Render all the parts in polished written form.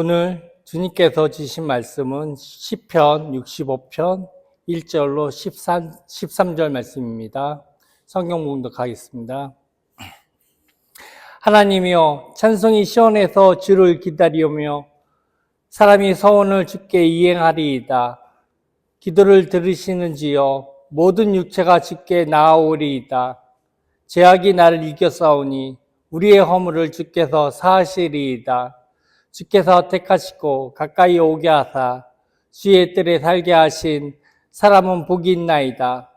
오늘 주님께서 주신 말씀은 시편 65편 1절로 13절 말씀입니다. 성경 봉독하겠습니다. 하나님이여, 찬송이 시온에서 주를 기다리오며 사람이 서원을 주께 이행하리이다. 기도를 들으시는지요, 모든 육체가 주께 나아오리이다. 죄악이 나를 이겨싸우니 우리의 허물을 주께서 사하시리이다. 주께서 택하시고 가까이 오게 하사 주의 뜰에 살게 하신 사람은 복이 있나이다.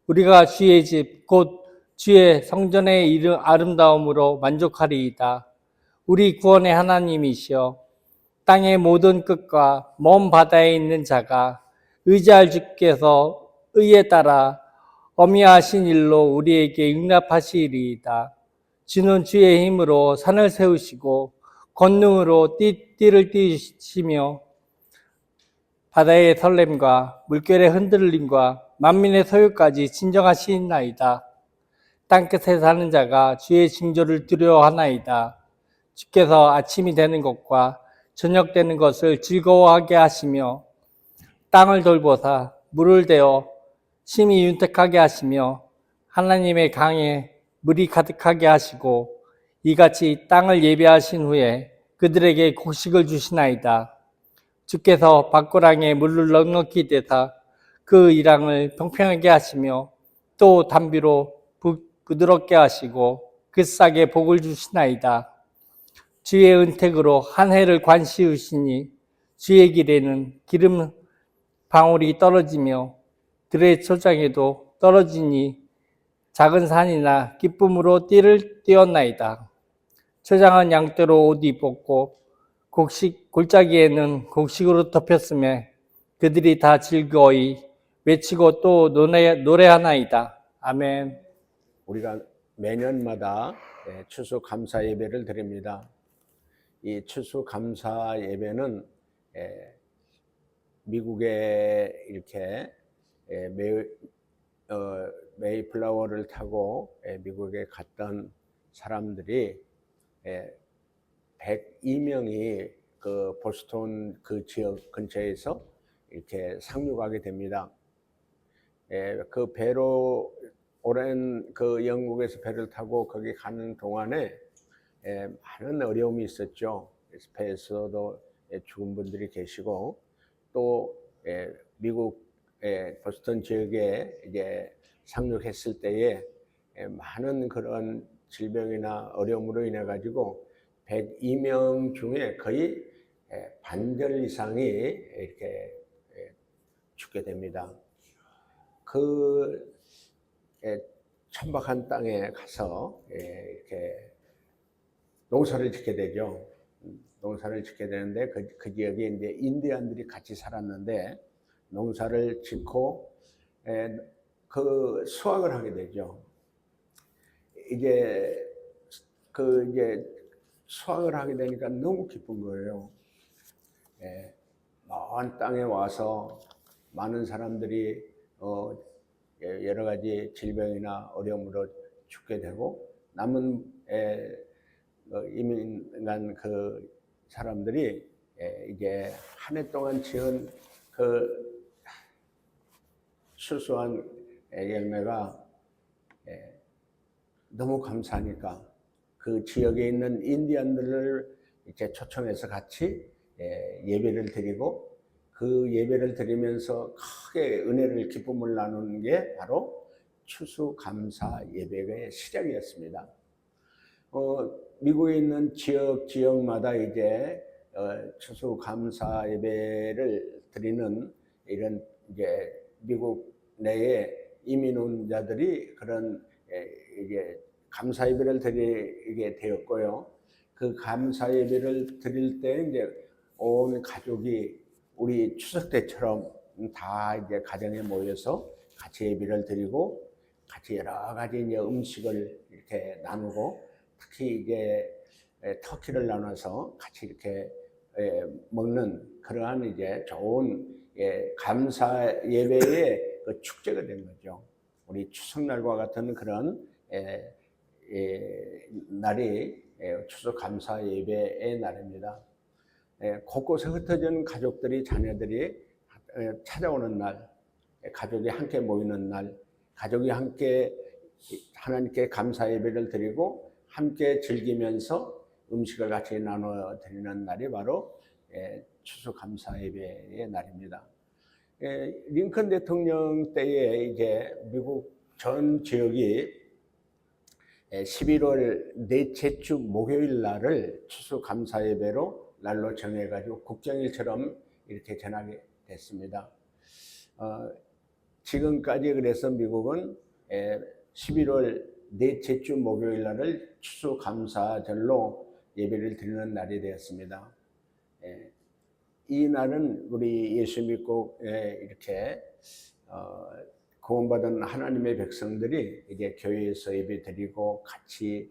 우리가 주의 집 곧 주의 성전의 아름다움으로 만족하리이다. 우리 구원의 하나님이시여, 땅의 모든 끝과 먼 바다에 있는 자가 의지할 주께서 의에 따라 어미하신 일로 우리에게 응답하시리이다. 주는 주의 힘으로 산을 세우시고 권능으로 띠를 띠시며 바다의 설렘과 물결의 흔들림과 만민의 소유까지 진정하시나이다. 땅끝에 사는 자가 주의 징조를 두려워하나이다. 주께서 아침이 되는 것과 저녁 되는 것을 즐거워하게 하시며 땅을 돌보사 물을 대어 심히 윤택하게 하시며 하나님의 강에 물이 가득하게 하시고 이같이 땅을 예비하신 후에 그들에게 곡식을 주시나이다. 주께서 밭고랑에 물을 넉넉히 대사 그 이랑을 평평하게 하시며 또 담비로 부드럽게 하시고 그 싹에 복을 주시나이다. 주의 은택으로 한 해를 관시우시니 주의 길에는 기름 방울이 떨어지며 들의 초장에도 떨어지니 작은 산이나 기쁨으로 띠를 띄었나이다. 초장은 양떼로 옷 입었고 골짜기에는 곡식으로 덮였으며 그들이 다 즐거이 외치고 또 노래하나이다. 아멘. 우리가 매년마다 추수 감사 예배를 드립니다. 이 추수 감사 예배는 미국에 이렇게 메이플라워를 타고 미국에 갔던 사람들이 102명이 그 보스턴 그 지역 근처에서 이렇게 상륙하게 됩니다. 그 배로 오랜 그 영국에서 배를 타고 거기 가는 동안에 많은 어려움이 있었죠. 배에서도 죽은 분들이 계시고 또 미국 보스턴 지역에 이제 상륙했을 때에 많은 그런 질병이나 어려움으로 인해 가지고 102명 중에 거의 반절 이상이 이렇게 죽게 됩니다. 그 천박한 땅에 가서 이렇게 농사를 짓게 되죠. 농사를 짓게 되는데 그 지역에 이제 인디안들이 같이 살았는데 농사를 짓고 그 수확을 하게 되죠. 이제 수확을 하게 되니까 너무 기쁜 거예요. 먼 땅에 와서 많은 사람들이 여러 가지 질병이나 어려움으로 죽게 되고 남은 이민 간 그 사람들이 이제 한 해 동안 지은 그 수수한 열매가 너무 감사하니까 그 지역에 있는 인디언들을 이제 초청해서 같이 예배를 드리고 그 예배를 드리면서 크게 은혜를 기쁨을 나누는 게 바로 추수감사 예배의 시작이었습니다. 미국에 있는 지역마다 이제 추수감사 예배를 드리는 이런 이제 미국 내에 이민 온 자들이 그런 이게 감사 예배를 드리게 되었고요. 그 감사 예배를 드릴 때 이제 온 가족이 우리 추석 때처럼 다 이제 가정에 모여서 같이 예배를 드리고 같이 여러 가지 이제 음식을 이렇게 나누고 특히 이제 터키를 나눠서 같이 이렇게 먹는 그러한 이제 좋은 감사 예배의 그 축제가 된 거죠. 우리 추석날과 같은 그런 날이 추석 감사 예배의 날입니다. 곳곳에 흩어진 가족들이 자녀들이 찾아오는 날, 가족이 함께 모이는 날, 가족이 함께 하나님께 감사 예배를 드리고 함께 즐기면서 음식을 같이 나눠 드리는 날이 바로 추수감사 예배의 날입니다. 링컨 대통령 때에 이제 미국 전 지역이 11월 넷째 주 목요일 날을 추수감사 예배로 날로 정해가지고 국정일처럼 이렇게 전하게 됐습니다. 지금까지 그래서 미국은 11월 넷째 주 목요일 날을 추수감사절로 예배를 드리는 날이 되었습니다. 이 날은 우리 예수 믿고 이렇게 구원받은 하나님의 백성들이 이제 교회에서 예배 드리고 같이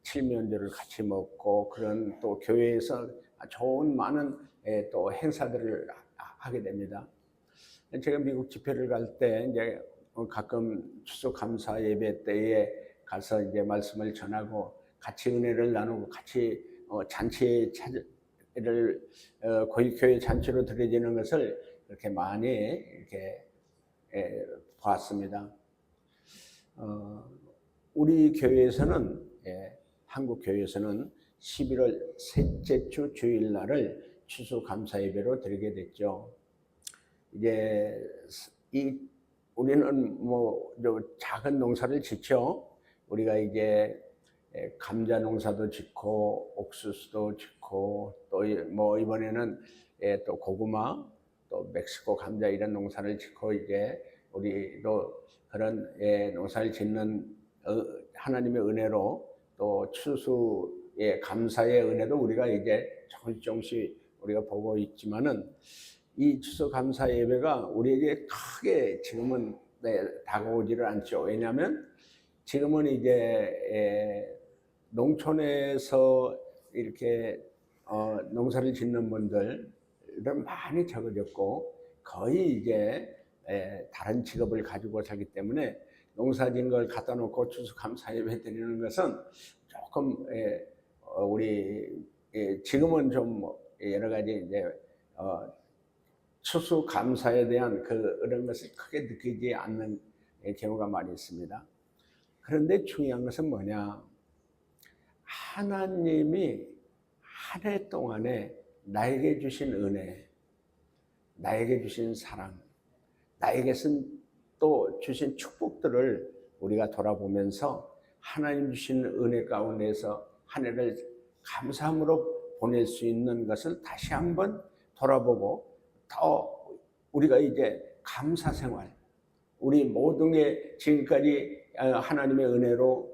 칠면조를 같이 먹고 그런 또 교회에서 좋은 많은 또 행사들을 하게 됩니다. 제가 미국 집회를 갈 때 이제 가끔 추수감사 예배 때에 가서 이제 말씀을 전하고 같이 은혜를 나누고 같이 잔치를 교회 잔치로 드려지는 것을 그렇게 많이 이렇게 봤습니다. 우리 교회에서는 한국 교회에서는 11월 셋째 주 주일 날을 추수감사 예배로 드리게 됐죠. 이제 우리는 뭐 작은 농사를 짓죠. 우리가 이제 감자 농사도 짓고 옥수수도 짓고 또 뭐 이번에는 또 고구마 또 멕시코 감자 이런 농사를 짓고 이제 우리도 그런 농사를 짓는 하나님의 은혜로 또 추수의 감사의 은혜도 우리가 이제 조금씩 우리가 보고 있지만은 이 추수감사 예배가 우리에게 크게 지금은 다가오지를 않죠. 왜냐하면 지금은 이제 농촌에서 이렇게 농사를 짓는 분들은 많이 적어졌고 거의 이제 다른 직업을 가지고 살기 때문에 농사진 걸 갖다 놓고 추수감사 예배 드리는 것은 조금 우리 지금은 좀 여러 가지 이제 추수감사에 대한 그런 것을 크게 느끼지 않는 경우가 많이 있습니다. 그런데 중요한 것은 뭐냐? 하나님이 한 해 동안에 나에게 주신 은혜, 나에게 주신 사랑, 나에게선 또 주신 축복들을 우리가 돌아보면서 하나님 주신 은혜 가운데서 한 해를 감사함으로 보낼 수 있는 것을 다시 한번 돌아보고 더 우리가 이제 감사 생활, 우리 모든 게 지금까지 하나님의 은혜로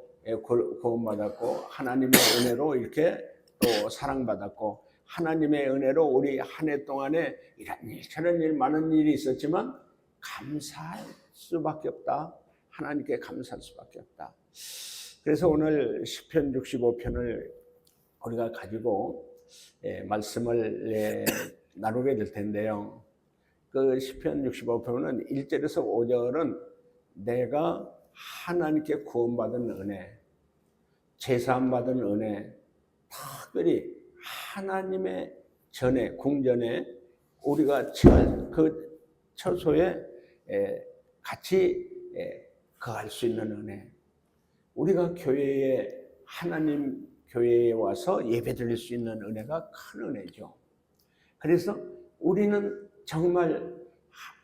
구원받았고 하나님의 은혜로 이렇게 또 사랑받았고 하나님의 은혜로 우리 한 해 동안에 이런 일 저런 일 많은 일이 있었지만 감사할 수밖에 없다. 하나님께 감사할 수밖에 없다. 그래서 오늘 시편 65편을 우리가 가지고 말씀을 나누게 될 텐데요. 그 시편 65편은 1절에서 5절은 내가 하나님께 구원받은 은혜, 제사함받은 은혜, 특별히 하나님의 전에 궁전에 우리가 그 처소에 같이 거할 수 있는 은혜, 우리가 교회에 하나님 교회에 와서 예배드릴 수 있는 은혜가 큰 은혜죠. 그래서 우리는 정말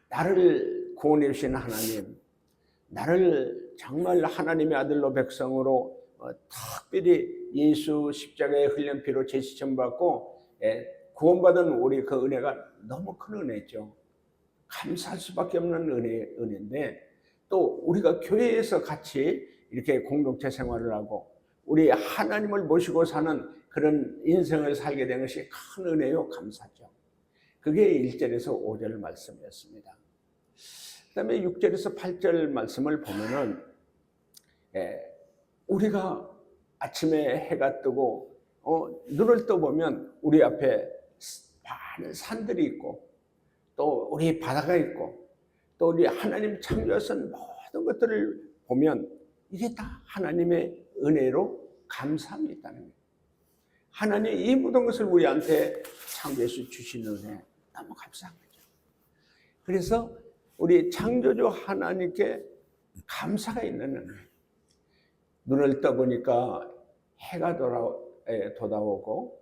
나를 구원해 주신 하나님, 나를 정말 하나님의 아들로 백성으로 특별히 예수 십자가에 흘린 피로 제시점 받고 구원받은 우리 그 은혜가 너무 큰 은혜죠. 감사할 수밖에 없는 은혜인데 또 우리가 교회에서 같이 이렇게 공동체 생활을 하고 우리 하나님을 모시고 사는 그런 인생을 살게 된 것이 큰 은혜요, 감사죠. 그게 1절에서 5절 말씀이었습니다. 그 다음에 6절에서 8절 말씀을 보면은 우리가 아침에 해가 뜨고 눈을 떠보면 우리 앞에 많은 산들이 있고 또 우리 바다가 있고 또 우리 하나님 창조하신 모든 것들을 보면 이게 다 하나님의 은혜로 감사함이 있다는 거예요. 하나님 이 모든 것을 우리한테 창조해서 주시는 은혜 너무 감사한 거죠. 그래서 우리 창조주 하나님께 감사가 있는 은혜. 눈을 떠보니까 해가 돋아오고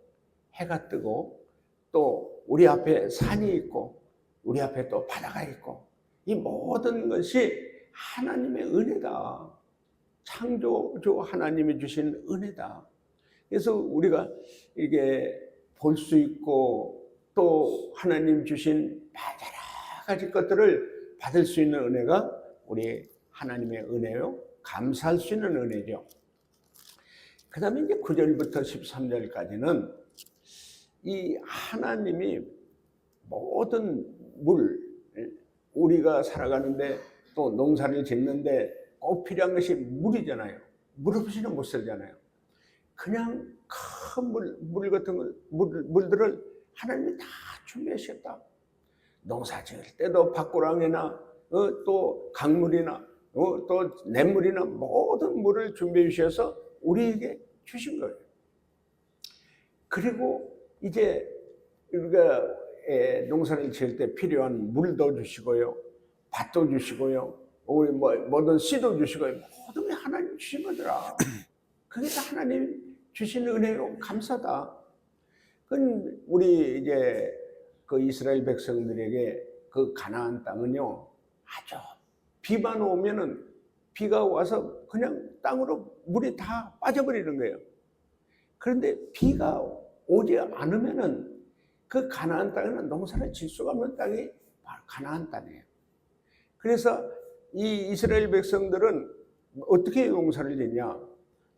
해가 뜨고 또 우리 앞에 산이 있고 우리 앞에 또 바다가 있고 이 모든 것이 하나님의 은혜다. 창조주 하나님이 주신 은혜다. 그래서 우리가 이게 볼 수 있고 또 하나님 주신 여러 가지 것들을 받을 수 있는 은혜가 우리 하나님의 은혜요. 감사할 수 있는 은혜죠. 그 다음에 이제 9절부터 13절까지는 이 하나님이 모든 물, 우리가 살아가는데 또 농사를 짓는데 꼭 필요한 것이 물이잖아요. 물 없이는 못 살잖아요. 그냥 큰 물 같은 물들을 하나님이 다 준비하셨다. 농사 지을 때도 밭고랑이나 또 강물이나 또 냇물이나 모든 물을 준비해 주셔서 우리에게 주신 거예요. 그리고 이제 우리가 농사를 지을 때 필요한 물도 주시고요, 밭도 주시고요, 우리 뭐든 씨도 주시고요, 모든 게 하나님 주신 거더라. 그게 다 하나님 주신 은혜로 감사다. 그건 우리 이제 그 이스라엘 백성들에게 그 가나안 땅은요, 아주 비만 오면은 비가 와서 그냥 땅으로 물이 다 빠져버리는 거예요. 그런데 비가 오지 않으면은 그 가나안 땅에는 농사를 질 수가 없는 땅이 바로 가나안 땅이에요. 그래서 이 이스라엘 백성들은 어떻게 농사를 짓냐?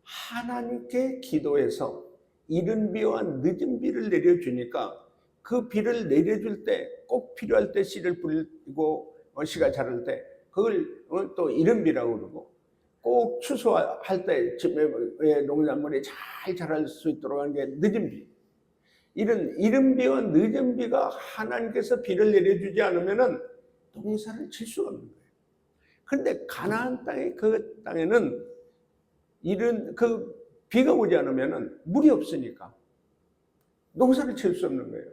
하나님께 기도해서 이른 비와 늦은 비를 내려주니까 그 비를 내려줄 때 꼭 필요할 때 씨를 뿌리고 씨가 자랄 때 그걸 또 이른 비라고 그러고 꼭 추수할 때 농작물이 잘 자랄 수 있도록 하는 게 늦은 비. 이른 비와 늦은 비가 하나님께서 비를 내려주지 않으면은 농사를 질 수가 없는 거예요. 그런데 가나안 땅에 그 땅에는 그 비가 오지 않으면은 물이 없으니까 농사를 지을 수 없는 거예요.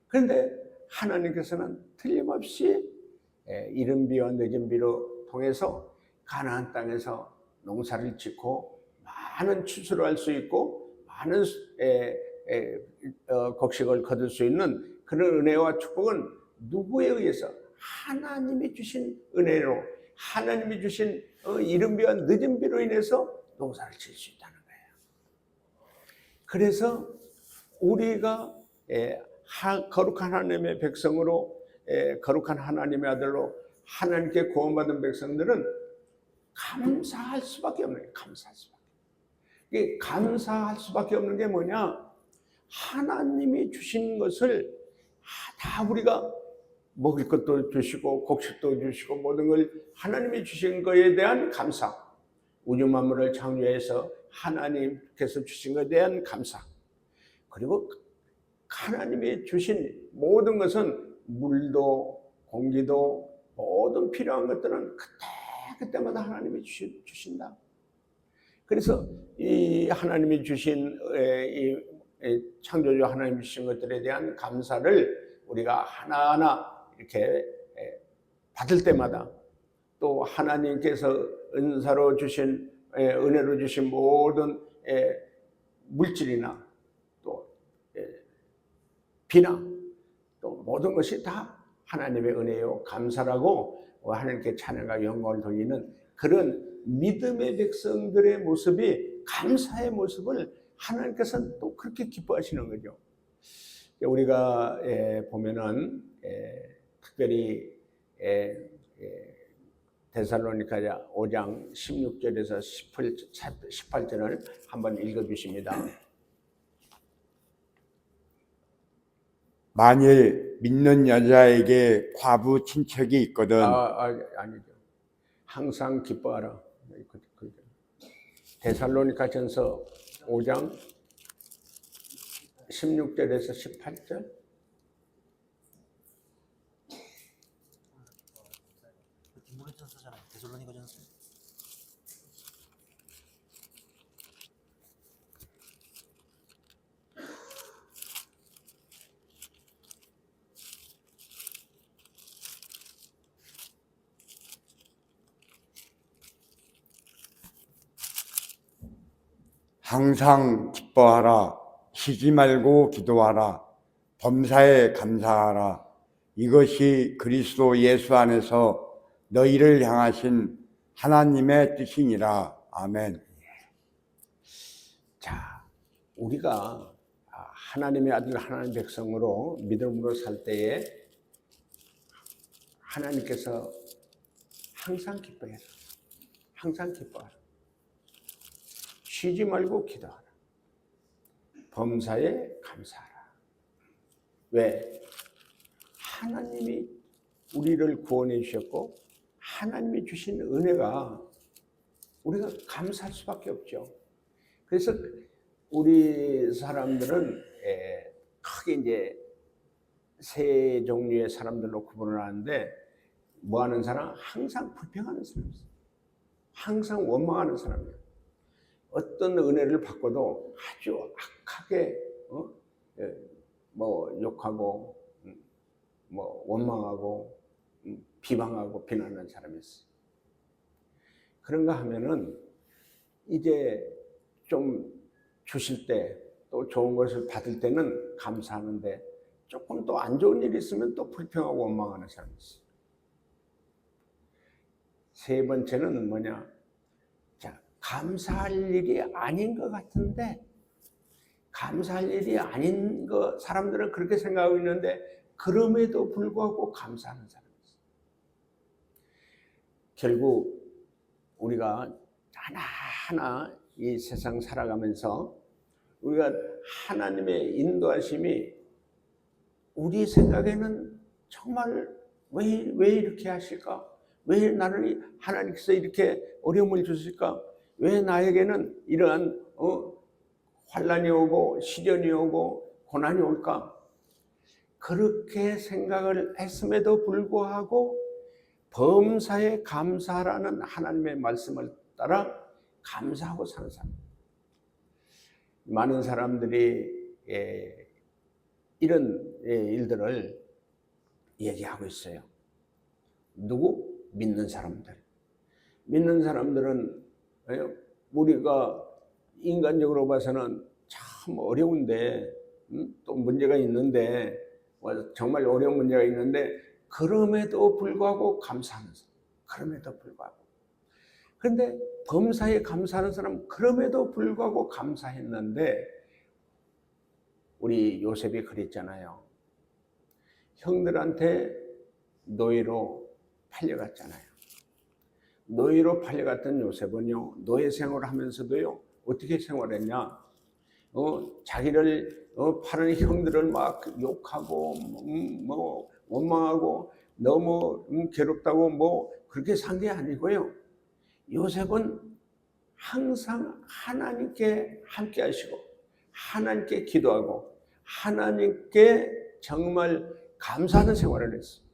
그런데 하나님께서는 틀림없이 이른 비와 늦은 비로 통해서 가나안 땅에서 농사를 짓고 많은 추수를 할 수 있고 많은 곡식을 거둘 수 있는 그런 은혜와 축복은 누구에 의해서? 하나님이 주신 은혜로, 하나님이 주신 이른 비와 늦은 비로 인해서 농사를 질 수 있다는 거예요. 그래서 우리가 거룩한 하나님의 백성으로, 거룩한 하나님의 아들로 하나님께 구원받은 백성들은 감사할 수밖에 없는 거예요. 감사할 수밖에. 이게 감사할 수밖에 없는 게 뭐냐? 하나님이 주신 것을 다 우리가 먹을 것도 주시고 곡식도 주시고 모든 걸 하나님이 주신 것에 대한 감사. 우주 만물을 창조해서 하나님께서 주신 것에 대한 감사. 그리고 하나님이 주신 모든 것은 물도 공기도 모든 필요한 것들은 그때마다 하나님이 주신다. 그래서 이 하나님이 주신 이 창조주 하나님이 주신 것들에 대한 감사를 우리가 하나하나 이렇게 받을 때마다 또 하나님께서 은사로 주신 은혜로 주신 모든 물질이나 또 비나 또 모든 것이 다 하나님의 은혜요 감사라고 하나님께 찬양과 영광을 돌리는 그런 믿음의 백성들의 모습이 감사의 모습을 하나님께서는 또 그렇게 기뻐하시는 거죠. 우리가 보면은 특별히 데살로니가 5장 16절에서 18절을 한번 읽어주십니다. 만일 믿는 여자에게 과부 친척이 있거든 아니죠. 항상 기뻐하라. 데살로니가전서 5장 16절에서 18절. 디모데전서잖아요. 데살로니가전서. 항상 기뻐하라. 쉬지 말고 기도하라. 범사에 감사하라. 이것이 그리스도 예수 안에서 너희를 향하신 하나님의 뜻이니라. 아멘. 자, 우리가 하나님의 아들 하나님의 백성으로 믿음으로 살 때에 하나님께서 항상 기뻐해라. 항상 기뻐하라. 쉬지 말고 기도하라. 범사에 감사하라. 왜? 하나님이 우리를 구원해 주셨고 하나님이 주신 은혜가 우리가 감사할 수밖에 없죠. 그래서 우리 사람들은 크게 이제 세 종류의 사람들로 구분을 하는데, 뭐 하는 사람? 항상 불평하는 사람이에요. 항상 원망하는 사람이에요. 어떤 은혜를 받고도 아주 악하게 뭐 욕하고 뭐 원망하고 비방하고 비난하는 사람이 있어요. 그런가 하면은 이제 좀 주실 때 또 좋은 것을 받을 때는 감사하는데 조금 또 안 좋은 일이 있으면 또 불평하고 원망하는 사람이 있어요. 세 번째는 뭐냐? 자, 감사할 일이 아닌 것 같은데, 감사할 일이 아닌 거 사람들은 그렇게 생각하고 있는데 그럼에도 불구하고 감사하는 사람이 있어요. 결국 우리가 하나하나 이 세상 살아가면서 우리가 하나님의 인도하심이 우리 생각에는 정말 왜 이렇게 하실까? 왜 나를 하나님께서 이렇게 어려움을 주실까? 왜 나에게는 이러한 환난이 오고 시련이 오고 고난이 올까? 그렇게 생각을 했음에도 불구하고 범사에 감사라는 하나님의 말씀을 따라 감사하고 사는 사람. 많은 사람들이 이런 일들을 얘기하고 있어요. 누구? 믿는 사람들. 믿는 사람들은 우리가 인간적으로 봐서는 참 어려운데, 또 문제가 있는데, 정말 어려운 문제가 있는데 그럼에도 불구하고 감사하는 사람. 그럼에도 불구하고. 그런데 범사에 감사하는 사람은 그럼에도 불구하고 감사했는데, 우리 요셉이 그랬잖아요. 형들한테 노예로 팔려갔잖아요. 노예로 팔려갔던 요셉은요, 노예 생활을 하면서도요, 어떻게 생활했냐? 자기를 파는 형들을 막 욕하고 뭐 원망하고 너무 괴롭다고 뭐 그렇게 산 게 아니고요. 요셉은 항상 하나님께 함께 하시고 하나님께 기도하고 하나님께 정말 감사하는 생활을 했어요.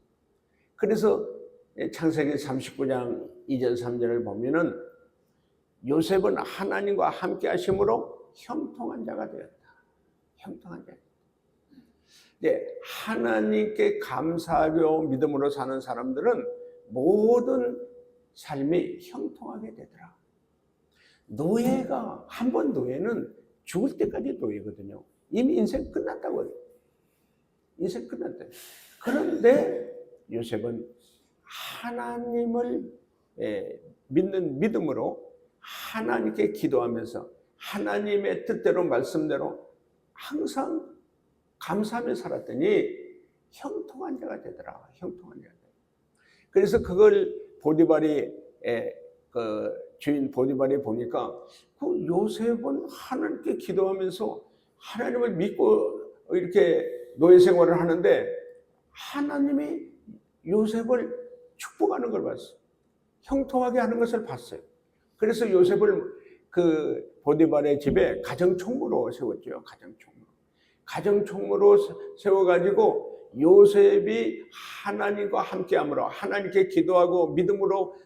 그래서 창세기 39장 2절 3절을 보면은 요셉은 하나님과 함께 하심으로 형통한 자가 되었다. 형통한 자. 네, 하나님께 감사하고 믿음으로 사는 사람들은 모든 삶이 형통하게 되더라. 노예가, 한 번 노예는 죽을 때까지 노예거든요. 이미 인생 끝났다고 해요. 인생 끝났다. 그런데 요셉은 하나님을 믿는 믿음으로 하나님께 기도하면서 하나님의 뜻대로 말씀대로 항상 감사하며 살았더니 형통한 자가 되더라. 형통한 자가 되더라. 그래서 그걸 보디발이 그 주인 보디발이 보니까 그 요셉은 하나님께 기도하면서 하나님을 믿고 이렇게 노예 생활을 하는데 하나님이 요셉을 축복하는 걸 봤어요. 형통하게 하는 것을 봤어요. 그래서 요셉을 그 보디발의 집에 가정총무로 세웠죠. 가정총무로 세워가지고 요셉이 하나님과 함께함으로 하나님께 기도하고 믿음으로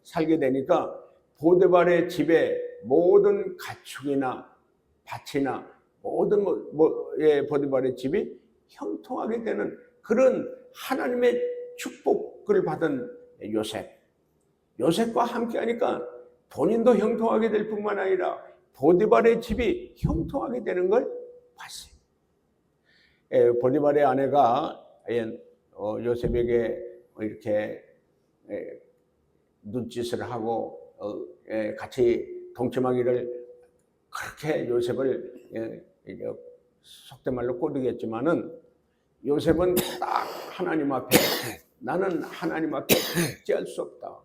살게 되니까 보디발의 집에 모든 가축이나 밭이나 모든 보디발의 집이 형통하게 되는 그런 하나님의 축복을 받은 요셉과 함께하니까 본인도 형통하게 될 뿐만 아니라 보디발의 집이 형통하게 되는 걸 봤어요. 보디발의 아내가 요셉에게 이렇게 눈짓을 하고 같이 동침하기를 그렇게 요셉을 속된 말로 꼬드겼지만은 요셉은 딱 하나님 앞에 나는 하나님 앞에 피할 수 없다.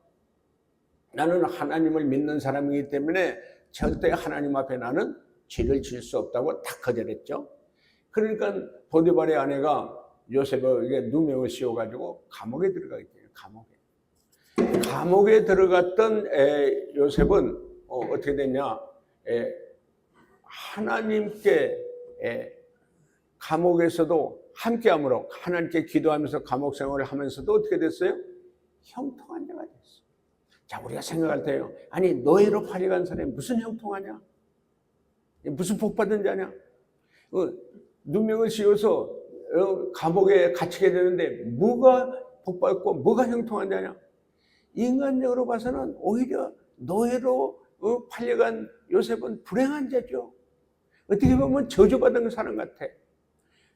나는 하나님을 믿는 사람이기 때문에 절대 하나님 앞에 나는 죄를 지을 수 없다고 딱 거절했죠. 그러니까 보디발의 아내가 요셉에게 누명을 씌워가지고 감옥에 들어가게 돼요. 감옥에 들어갔던 요셉은 어떻게 됐냐? 하나님께 감옥에서도 함께함으로 하나님께 기도하면서 감옥 생활을 하면서도 어떻게 됐어요? 형통한 자가 됐어요. 자, 우리가 생각할 때요. 아니, 노예로 팔려간 사람이 무슨 형통하냐? 무슨 복받은 자냐? 누명을 씌워서 감옥에 갇히게 되는데 뭐가 복받고 뭐가 형통한 자냐? 인간적으로 봐서는 오히려 노예로 팔려간 요셉은 불행한 자죠. 어떻게 보면 저주받은 사람 같아.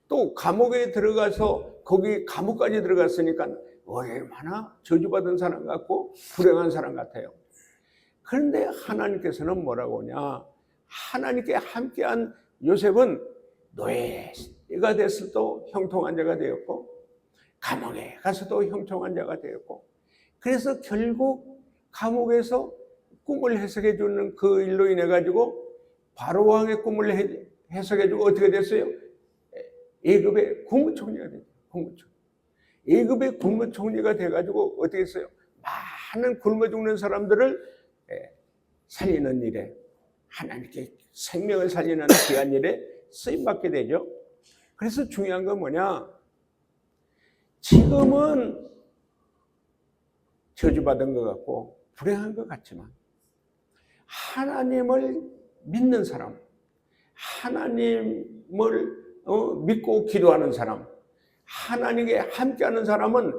또 감옥에 들어가서 거기 감옥까지 들어갔으니까 얼마나 저주받은 사람 같고 불행한 사람 같아요. 그런데 하나님께서는 뭐라고 하냐? 하나님께 함께한 요셉은 노예가 됐어도 형통한 자가 되었고 감옥에 가서도 형통한 자가 되었고 그래서 결국 감옥에서 꿈을 해석해 주는 그 일로 인해 가지고 바로 왕의 꿈을 해석해 주고 어떻게 됐어요? 애굽의 국무총리가 됐어요. 애굽의 국무총리가 돼 가지고 어떻게 했어요? 많은 굶어 죽는 사람들을 살리는 일에 하나님께 생명을 살리는 귀한 일에 쓰임 받게 되죠. 그래서 중요한 건 뭐냐? 지금은 저주받은 것 같고 불행한 것 같지만 하나님을 믿는 사람, 하나님을 믿고 기도하는 사람, 하나님께 함께하는 사람은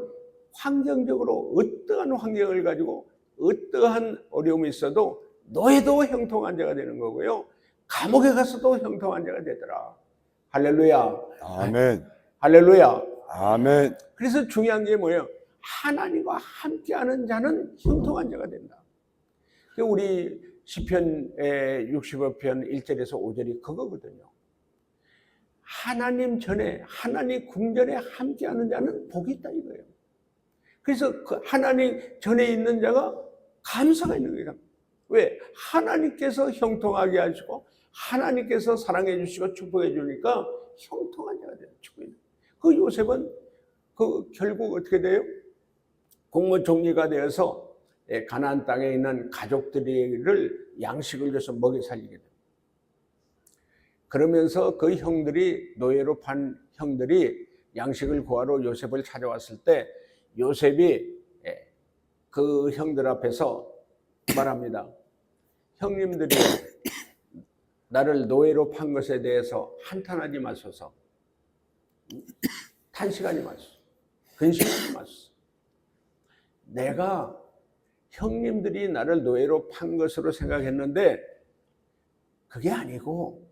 환경적으로 어떠한 환경을 가지고 어떠한 어려움이 있어도 노예도 형통한 자가 되는 거고요. 감옥에 가서도 형통한 자가 되더라. 할렐루야. 아멘. 할렐루야. 아멘. 그래서 중요한 게 뭐예요? 하나님과 함께하는 자는 형통한 자가 된다. 우리 시편의 65편 1절에서 5절이 그거거든요. 하나님 전에, 하나님 궁전에 함께하는 자는 복이 있다 이거예요. 그래서 그 하나님 전에 있는 자가 감사가 있는 거예요. 왜? 하나님께서 형통하게 하시고 하나님께서 사랑해 주시고 축복해 주니까 형통한 자가 돼요. 그 요셉은 결국 어떻게 돼요? 국무총리가 되어서 가나안 땅에 있는 가족들을 양식을 줘서 먹여 살리게 돼요. 그러면서 그 형들이 노예로 판 형들이 양식을 구하러 요셉을 찾아왔을 때 요셉이 그 형들 앞에서 말합니다. 형님들이 나를 노예로 판 것에 대해서 한탄하지 마소서. 탄식하지 마소서. 근심하지 마소서. 내가 형님들이 나를 노예로 판 것으로 생각했는데 그게 아니고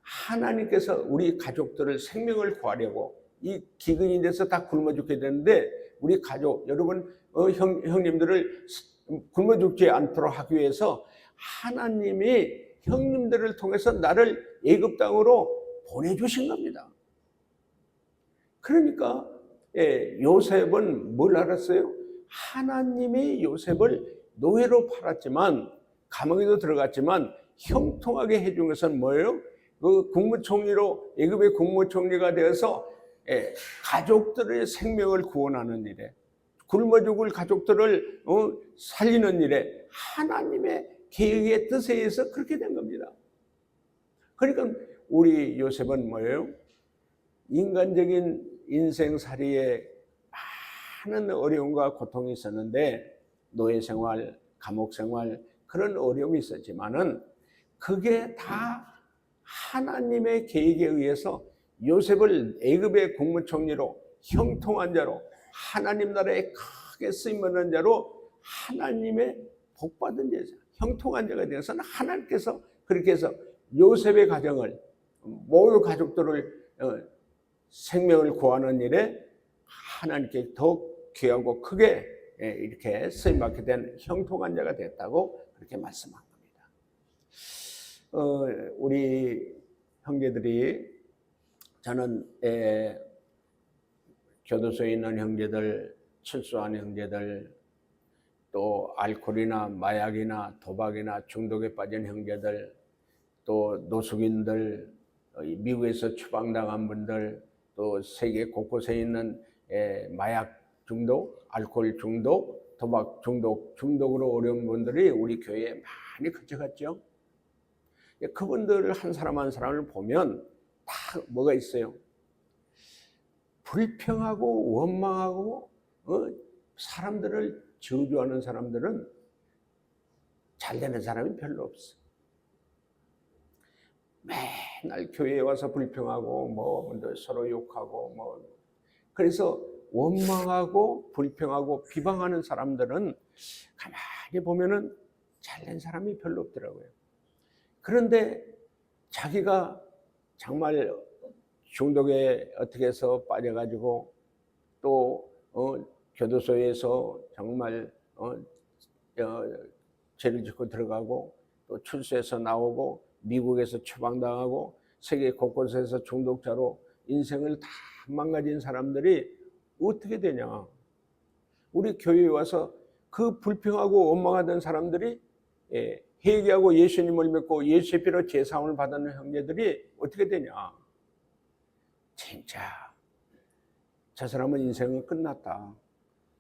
하나님께서 우리 가족들을 생명을 구하려고 이 기근이 돼서 다 굶어 죽게 되는데 우리 가족 여러분 형님들을 굶어 죽지 않도록 하기 위해서 하나님이 형님들을 통해서 나를 애굽 땅으로 보내주신 겁니다. 그러니까 요셉은 뭘 알았어요? 하나님이 요셉을 노예로 팔았지만 감옥에도 들어갔지만 형통하게 해준 것은 뭐예요? 그 국무총리로 애굽의 국무총리가 되어서 가족들의 생명을 구원하는 일에 굶어 죽을 가족들을 살리는 일에 하나님의 계획의 뜻에 의해서 그렇게 된 겁니다. 그러니까 우리 요셉은 뭐예요? 인간적인 인생살이에 많은 어려움과 고통이 있었는데 노예 생활, 감옥 생활 그런 어려움이 있었지만은 그게 다 하나님의 계획에 의해서 요셉을 애굽의 국무총리로 형통한 자로 하나님 나라에 크게 쓰임받는 자로 하나님의 복받은 자죠. 형통한 자가 되어서는 하나님께서 그렇게 해서 요셉의 가정을, 모든 가족들을 생명을 구하는 일에 하나님께 더욱 귀하고 크게 이렇게 쓰임받게 된 형통한 자가 됐다고 그렇게 말씀한 겁니다. 우리 형제들이, 저는 교도소에 있는 형제들, 출소하는 형제들, 또 알코올이나 마약이나 도박이나 중독에 빠진 형제들, 또 노숙인들, 미국에서 추방당한 분들, 또 세계 곳곳에 있는 마약 중독, 알코올 중독, 도박 중독으로 어려운 분들이 우리 교회에 많이 거쳐갔죠. 그분들 한 사람 한 사람을 보면 다 뭐가 있어요? 불평하고 원망하고 사람들을 저주하는 사람들은 잘 되는 사람이 별로 없어. 맨날 교회에 와서 불평하고 뭐 서로 욕하고 그래서 원망하고 불평하고 비방하는 사람들은 가만히 보면은 잘된 사람이 별로 없더라고요. 그런데 자기가 정말 중독에 어떻게 해서 빠져가지고 또 교도소에서 정말 죄를 짓고 들어가고 또 출소해서 나오고 미국에서 추방당하고 세계 곳곳에서 중독자로 인생을 다 망가진 사람들이 어떻게 되냐? 우리 교회에 와서 그 불평하고 원망하던 사람들이 회개하고 예수님을 믿고 예수의 피로 제사함을 받는 형제들이 어떻게 되냐? 진짜 저 사람은 인생은 끝났다.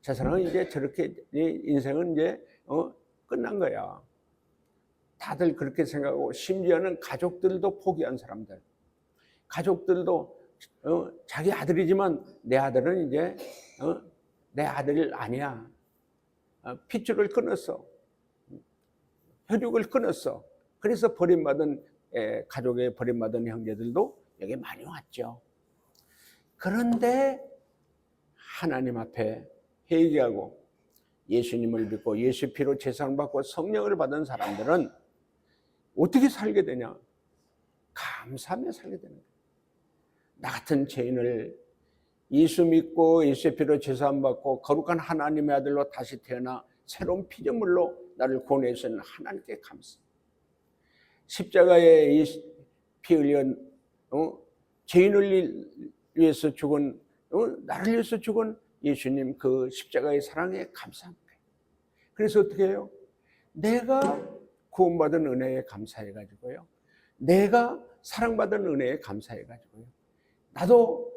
저 사람은 이제 저렇게 인생은 이제 끝난 거야. 다들 그렇게 생각하고, 심지어는 가족들도 포기한 사람들, 가족들도 자기 아들이지만 내 아들은 이제 내 아들 아니야. 핏줄을 끊었어. 혈육을 끊었어. 그래서 버림받은 가족에 버림받은 형제들도 여기 많이 왔죠. 그런데 하나님 앞에 회개하고 예수님을 믿고 예수 피로 제사를 받고 성령을 받은 사람들은 어떻게 살게 되냐? 감사하며 살게 되는 거예요. 나 같은 죄인을 예수 믿고 예수의 피로 제사함 받고 거룩한 하나님의 아들로 다시 태어나 새로운 피조물로 나를 구원해 주시는 하나님께 감사. 십자가에 피 흘려 죄인을 위해서 죽은 나를 위해서 죽은 예수님 그 십자가의 사랑에 감사합니다. 그래서 어떻게 해요? 내가 구원받은 은혜에 감사해가지고요, 내가 사랑받은 은혜에 감사해가지고요, 나도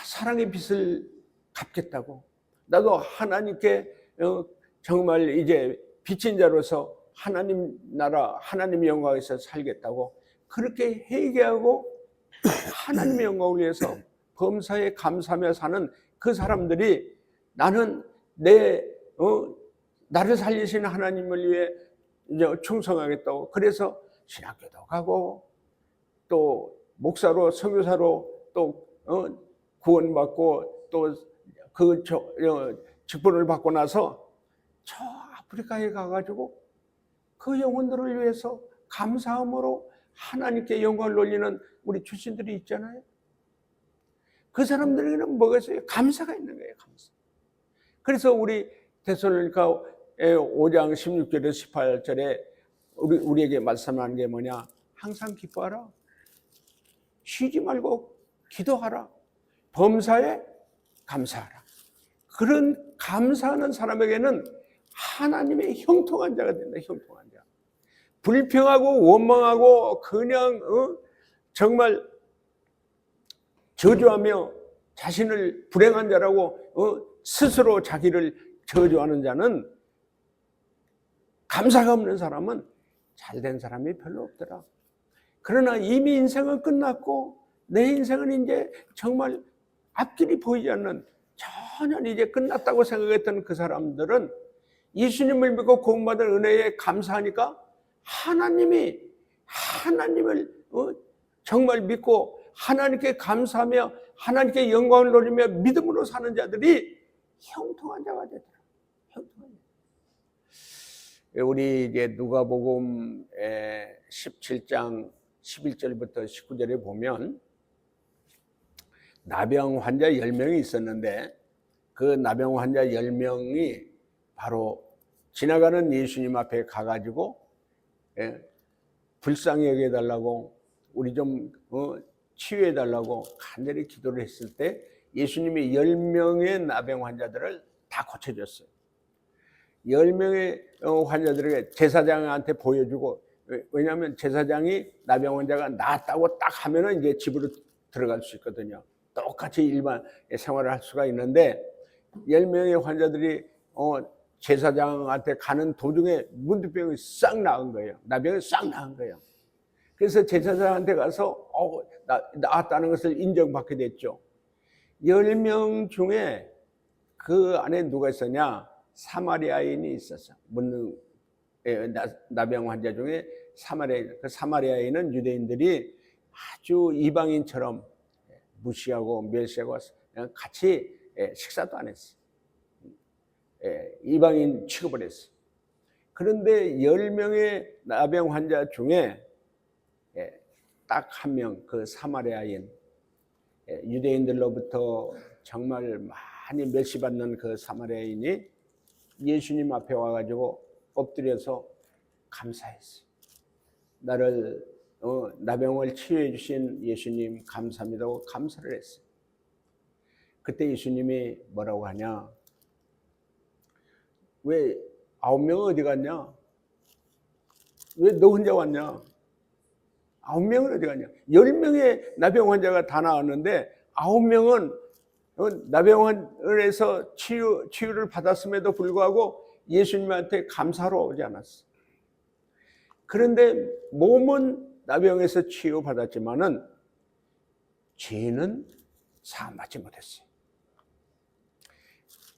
사랑의 빚을 갚겠다고, 나도 하나님께 정말 이제 빚진 자로서 하나님 나라 하나님의 영광에서 살겠다고 그렇게 회개하고 하나님의 영광을 위해서 범사에 감사하며 사는 그 사람들이, 나는 나를 살리시는 하나님을 위해 이제 충성하겠다고, 그래서 신학교도 가고 또 목사로 선교사로 또 구원받고 또 그 직분을 받고 나서 저 아프리카에 가가지고 그 영혼들을 위해서 감사함으로 하나님께 영광을 돌리는 우리 출신들이 있잖아요. 그 사람들에게는 뭐가 있어요? 감사가 있는 거예요. 감사. 그래서 우리 데살로니가 5장 16절에서 18절에 우리에게 말씀하는 게 뭐냐? 항상 기뻐하라. 쉬지 말고 기도하라. 범사에 감사하라. 그런 감사하는 사람에게는 하나님의 형통한 자가 된다. 형통한 자. 불평하고 원망하고 그냥 정말 저주하며 자신을 불행한 자라고 스스로 자기를 저주하는 자는, 감사가 없는 사람은 잘된 사람이 별로 없더라. 그러나 이미 인생은 끝났고 내 인생은 이제 정말 앞길이 보이지 않는, 전혀 이제 끝났다고 생각했던 그 사람들은 예수님을 믿고 구원받은 은혜에 감사하니까 하나님을 정말 믿고 하나님께 감사하며 하나님께 영광을 돌리며 믿음으로 사는 자들이 형통한 자가 되더라. 형통한 자. 우리 이제 누가복음 17장 11절부터 19절에 보면 나병 환자 10명이 있었는데 그 나병 환자 10명이 바로 지나가는 예수님 앞에 가가지고 불쌍히 여겨달라고 우리 좀 치유해달라고 간절히 기도를 했을 때 예수님이 10명의 나병 환자들을 다 고쳐줬어요. 10명의 환자들에게 제사장한테 보여주고, 왜냐하면 제사장이 나병 환자가 낫다고 딱 하면은 이제 집으로 들어갈 수 있거든요. 똑같이 일반 생활을 할 수가 있는데 10명의 환자들이 제사장한테 가는 도중에 문둥병이 싹 나은 거예요. 나병이 싹 나은 거예요. 그래서 제사장한테 가서 나았다는 것을 인정받게 됐죠. 10명 중에 그 안에 누가 있었냐? 사마리아인이 있었어. 나병 환자 중에 그 사마리아인은 유대인들이 아주 이방인처럼 무시하고 멸시하고 같이 식사도 안 했어. 이방인 취급을 했어. 그런데 10명의 나병 환자 중에 딱 한 명, 그 사마리아인, 유대인들로부터 정말 많이 멸시받는 그 사마리아인이 예수님 앞에 와가지고 엎드려서 감사했어요. 나를 나병을 치유해 주신 예수님 감사합니다고 감사를 했어요. 그때 예수님이 뭐라고 하냐? 왜 9명은 어디 갔냐? 왜 너 혼자 왔냐? 9명은 어디 갔냐? 10명의 나병 환자가 다 나왔는데 9명은 나병원에서 치유를 받았음에도 불구하고 예수님한테 감사로 오지 않았어. 그런데 몸은 나병에서 치유받았지만은 죄는 사함받지 못했어요.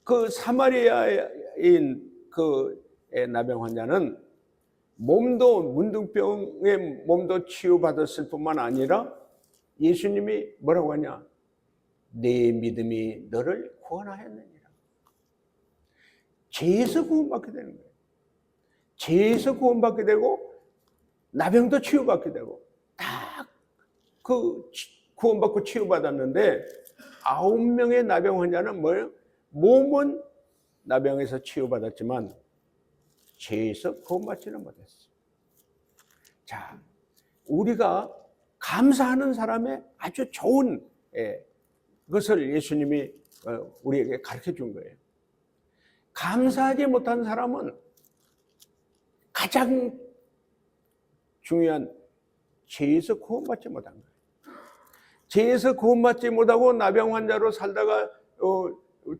그 사마리아인 그 나병 환자는 문둥병의 몸도 치유받았을 뿐만 아니라 예수님이 뭐라고 하냐? 내 믿음이 너를 구원하였느니라. 죄에서 구원받게 되는 거예요. 죄에서 구원받게 되고 나병도 치유받게 되고 딱 그 구원받고 치유받았는데 9명의 나병 환자는 뭐예요? 몸은 나병에서 치유받았지만 죄에서 구원받지는 못했어요. 자, 우리가 감사하는 사람의 아주 좋은 그것을 예수님이 우리에게 가르쳐 준 거예요. 감사하지 못한 사람은 가장 중요한 죄에서 구원받지 못한 거예요. 죄에서 구원받지 못하고 나병 환자로 살다가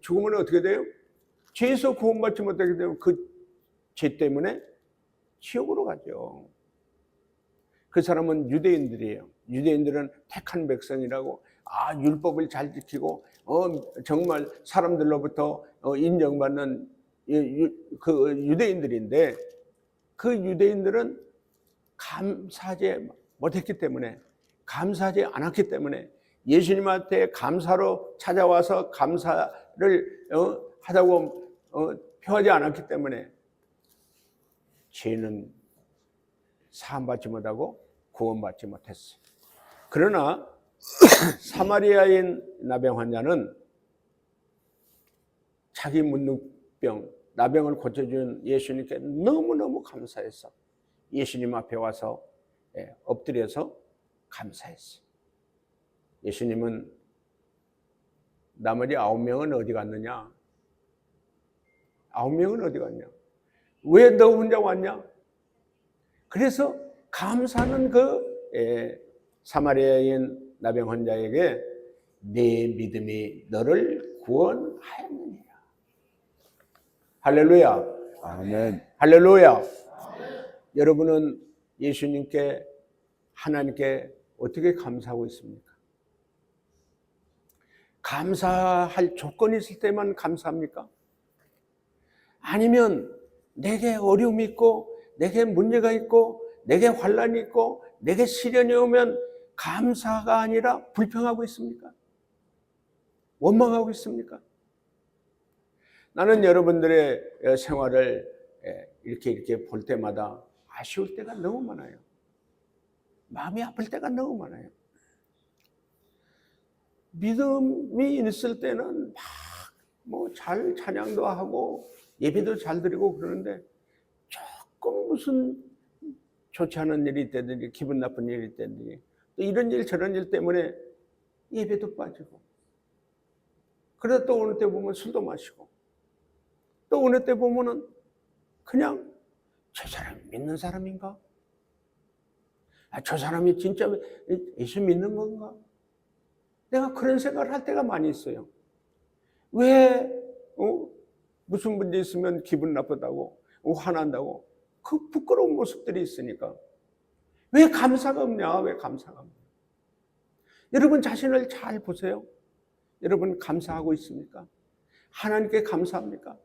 죽으면 어떻게 돼요? 죄에서 구원받지 못하게 되면 그 죄 때문에 지옥으로 가죠. 그 사람은 유대인들이에요. 유대인들은 택한 백성이라고 율법을 잘 지키고 정말 사람들로부터 인정받는 그 유대인들인데 그 유대인들은 감사하지 못했기 때문에 감사하지 않았기 때문에 예수님한테 감사로 찾아와서 감사를 하다고 표하지 않았기 때문에 죄는 사함받지 못하고 구원받지 못했어요. 그러나 사마리아인 나병 환자는 자기 문둥병, 나병을 고쳐준 예수님께 너무너무 감사해서 예수님 앞에 와서 엎드려서 감사했어요. 예수님은 나머지 9명은 어디 갔느냐? 9명은 어디 갔냐? 왜 너 혼자 왔냐? 그래서 감사는 그 사마리아인 나병 환자에게 네 믿음이 너를 구원하였느니라. 할렐루야. 아멘. 할렐루야. 아멘. 여러분은 예수님께 하나님께 어떻게 감사하고 있습니까? 감사할 조건이 있을 때만 감사합니까? 아니면 내게 어려움이 있고 내게 문제가 있고 내게 환난이 있고 내게 시련이 오면 감사가 아니라 불평하고 있습니까? 원망하고 있습니까? 나는 여러분들의 생활을 이렇게 볼 때마다 아쉬울 때가 너무 많아요. 마음이 아플 때가 너무 많아요. 믿음이 있을 때는 막 잘 찬양도 하고 예배도 잘 드리고 그러는데 조금 무슨 좋지 않은 일이 있다든지 기분 나쁜 일이 있다든지 또 이런 일 저런 일 때문에 예배도 빠지고, 그러다 또 어느 때 보면 술도 마시고, 또 어느 때 보면은 그냥 저 사람이 믿는 사람인가? 저 사람이 진짜 예수 믿는 건가? 내가 그런 생각을 할 때가 많이 있어요. 왜 무슨 문제 있으면 기분 나쁘다고 화난다고 그 부끄러운 모습들이 있으니까 왜 감사가 없냐? 왜 감사가 없냐? 여러분 자신을 잘 보세요. 여러분 감사하고 있습니까? 하나님께 감사합니까?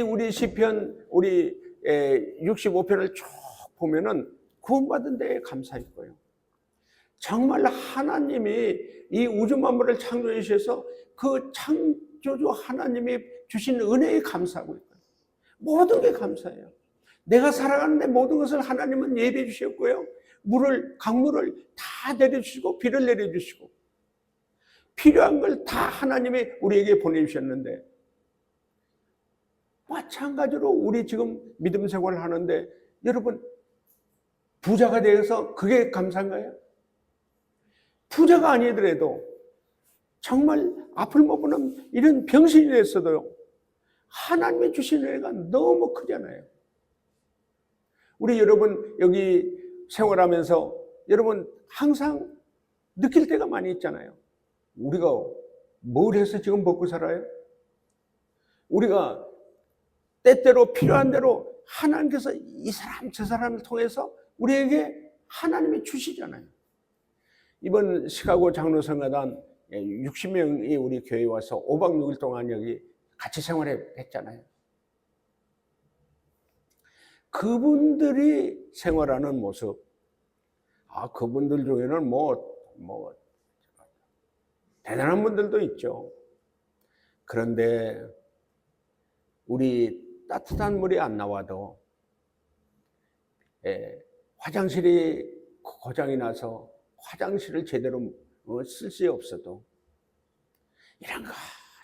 우리 시편 우리 65편을 쭉 보면은 구원받은 데에 감사했고요. 정말 하나님이 이 우주 만물을 창조해 주셔서 그 창조주 하나님이 주신 은혜에 감사하고 있고요. 모든 게 감사해요. 내가 살아가는데 모든 것을 하나님은 예비해 주셨고요. 강물을 다 내려주시고 비를 내려주시고 필요한 걸 다 하나님이 우리에게 보내주셨는데, 마찬가지로 우리 지금 믿음 생활을 하는데 여러분 부자가 되어서 그게 감사인가요? 부자가 아니더라도 정말 앞을 못 보는 이런 병신이 됐어도 하나님이 주신 은혜가 너무 크잖아요. 우리 여러분 여기 생활하면서 여러분 항상 느낄 때가 많이 있잖아요. 우리가 뭘 해서 지금 먹고 살아요? 우리가 때때로 필요한 대로 하나님께서 이 사람 저 사람을 통해서 우리에게 하나님이 주시잖아요. 이번 시카고 장로성가단 60명이 우리 교회에 와서 5박 6일 동안 여기 같이 생활했잖아요. 그분들이 생활하는 모습, 그분들 중에는 대단한 분들도 있죠. 그런데 우리 따뜻한 물이 안 나와도 화장실이 고장이 나서 화장실을 제대로 쓸 수 없어도 이런 거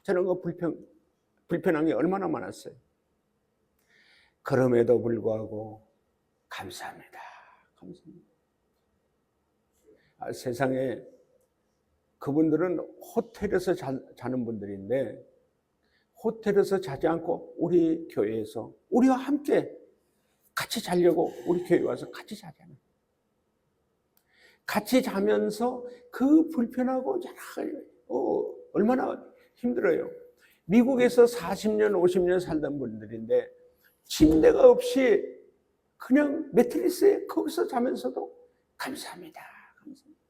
저런 거 불편한 게 얼마나 많았어요. 그럼에도 불구하고 감사합니다. 감사합니다. 세상에 그분들은 호텔에서 자는 분들인데 호텔에서 자지 않고 우리 교회에서 우리와 함께 같이 자려고 우리 교회에 와서 같이 자잖아요. 같이 자면서 그 불편하고 얼마나 힘들어요. 미국에서 40년, 50년 살던 분들인데 침대가 없이 그냥 매트리스에 거기서 자면서도 감사합니다. 감사합니다.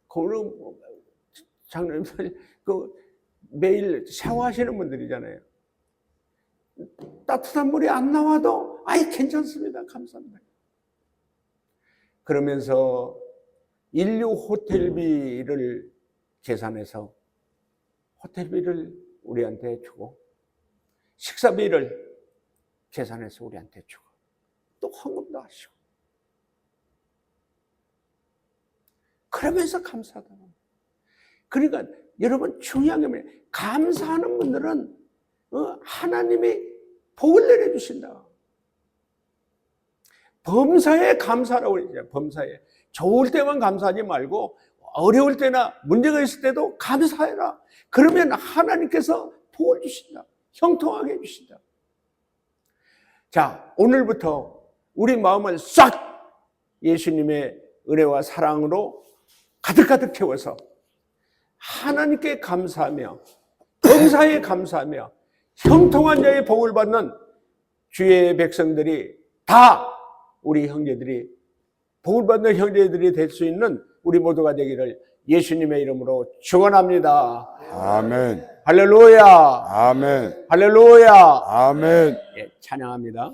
그거는 장로님들 매일 샤워하시는 분들이잖아요. 따뜻한 물이 안 나와도 괜찮습니다. 감사합니다. 그러면서 인류 호텔비를 계산해서 호텔비를 우리한테 주고 식사비를 계산해서 우리한테 주고 또 헌금도 하시고 그러면서 감사하다고. 그러니까 여러분 중요한 게 뭐냐, 감사하는 분들은 하나님이 복을 내려주신다. 범사에 감사라고 그러죠. 범사에. 좋을 때만 감사하지 말고 어려울 때나 문제가 있을 때도 감사해라. 그러면 하나님께서 복을 주신다. 형통하게 해주신다. 자, 오늘부터 우리 마음을 싹 예수님의 은혜와 사랑으로 가득가득 채워서 하나님께 감사하며 범사에 감사하며 형통한 자의 복을 받는 주의 백성들이 다 우리 형제들이 복을 받는 형제들이 될 수 있는 우리 모두가 되기를 예수님의 이름으로 축원합니다. 아멘. 할렐루야. 아멘. 할렐루야. 아멘. 찬양합니다.